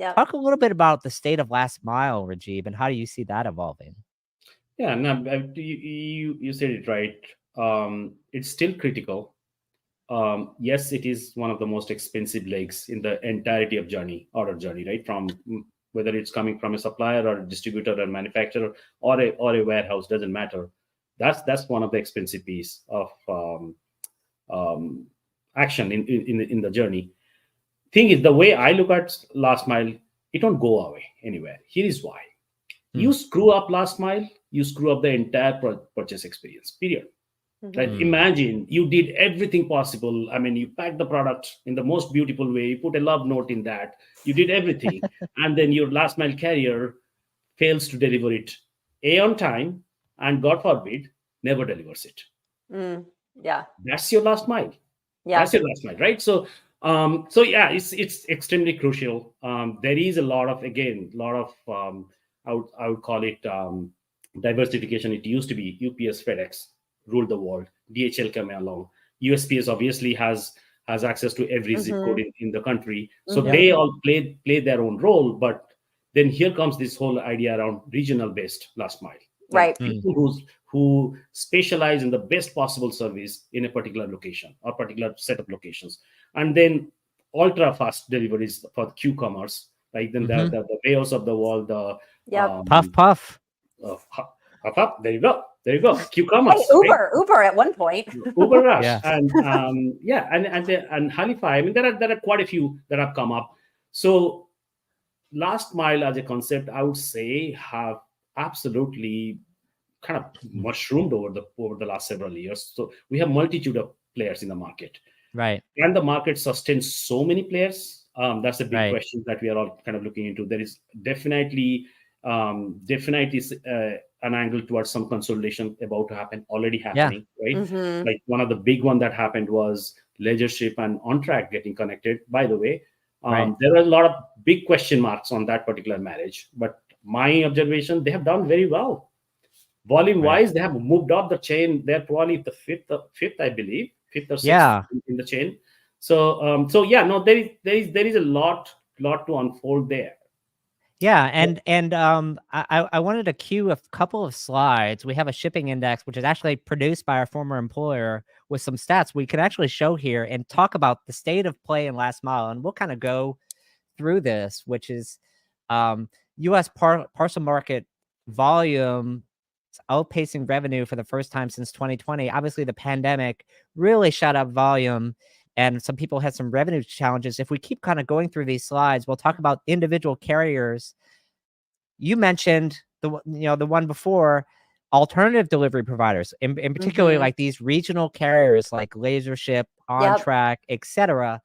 Yeah. Talk a little bit about the state of last mile, Rajeeb, and how do you see that evolving? Yeah, no, you said it right. It's still critical. Yes, it is one of the most expensive legs in the entirety of order journey, right? From whether it's coming from a supplier or a distributor or manufacturer or a warehouse, doesn't matter. That's one of the expensive piece of um, action in the journey. Thing is, the way I look at last mile, it don't go away anywhere. Here is why: you screw up last mile, you screw up the entire purchase experience. Period. Right? Imagine you did everything possible. I mean, you packed the product in the most beautiful way. You put a love note in that. You did everything, and then your last mile carrier fails to deliver it on time, and God forbid, never delivers it. Yeah. That's your last mile. Yeah. That's your last mile, right? So, so yeah, it's extremely crucial. There is a lot of I would call it diversification. It used to be UPS, FedEx ruled the world. DHL came along. USPS obviously has access to every zip code in the country, so they all play their own role. But then here comes this whole idea around regional based last mile. Right. People who specialize in the best possible service in a particular location or particular set of locations, and then ultra fast deliveries for Q-commerce, right? Then the Wayos of the world, the Puff. There you go. Q-commerce. Hey, Uber at one point. Uber Rush, and Halify. I mean, there are quite a few that have come up. So last mile as a concept, I would say, have absolutely kind of mushroomed over the last several years. So we have multitude of players in the market. Right. And the market sustains so many players. That's a big question that we are all kind of looking into. There is definitely an angle towards some consolidation about to happen, already happening, right? Like one of the big one that happened was Leadership and OnTrack getting connected. By the way, there are a lot of big question marks on that particular marriage, but my observation, they have done very well. Volume wise, they have moved up the chain. They're probably the fifth, I believe, fifth or sixth in the chain. So, there is a lot to unfold there. Yeah, and I wanted to cue a couple of slides. We have a shipping index, which is actually produced by our former employer, with some stats we could actually show here and talk about the state of play in last mile. And we'll kind of go through this, which is U.S. parcel market volume outpacing revenue for the first time since 2020. Obviously, the pandemic really shot up volume, and some people had some revenue challenges. If we keep kind of going through these slides, we'll talk about individual carriers. You mentioned the one before, alternative delivery providers, in particularly like these regional carriers like Lasership, OnTrack, etc.